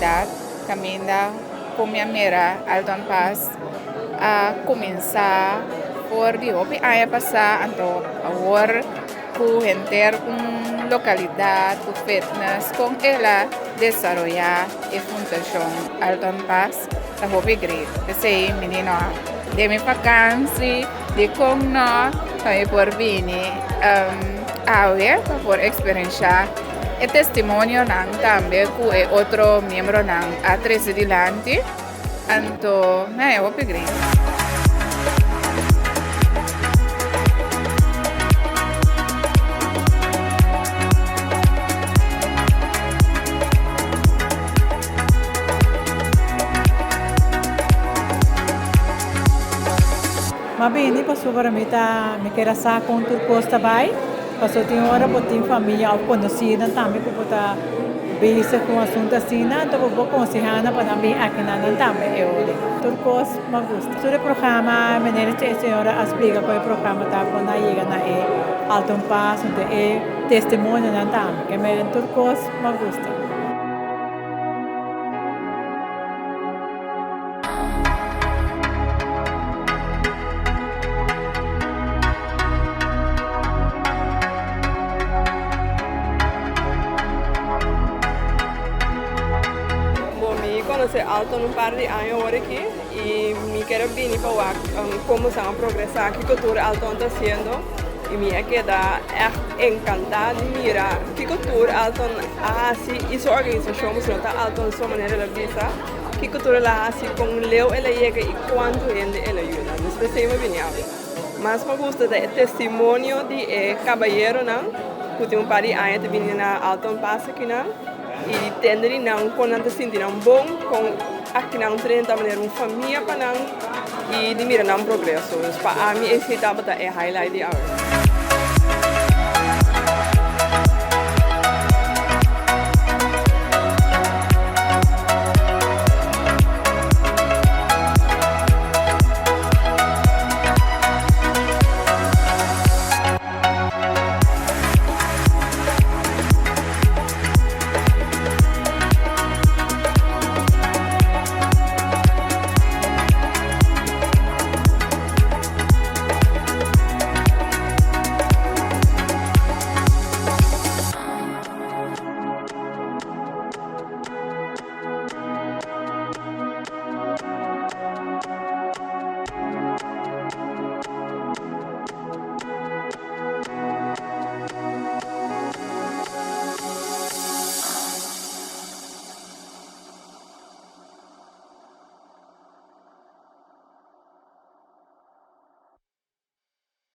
localidade, caminha com minha mira, Alton Pass, a começar por de hopi a passar, então, agora, por enter localidade, por fitness, com ela, desarrollar a fundação Alton Pass, da hopi great. Esse menino, de minha vacância, de com nós, também por vir, a ver, por experienciar. E testemunho também com outro membro a 13 dilante, então, é o grande. Mas bem, passou para mim, me quer sair com turcos também. Passou tem hora para ter família conhecida também, para estar bem com o assunto assim, então vou aconselhar para mim aqui na também. Turcos me gusta. Sobre o programa, a senhora explica qual é o programa tá quando chega na Alton Pass, onde é testemunho também, que me turcos me gusta. Conocer Alton par de años ahora aquí y me quiero venir para ver cómo se han progresado, qué cultura Alton está haciendo y me queda encantada de mirar qué cultura Alton hace y su organización, pues no está Alton de su manera de vista, qué cultura la hace con Leo él llega y cuánto gente él ayuda. Después se me viene más me gusta el testimonio de caballero, que tiene un par de años de venir a Alton Pass aquí, e tender não quando anda sentindo bom com aqui não treino da maneira família para não e de mirar não progresso para mim esse etapa é highlight de agora.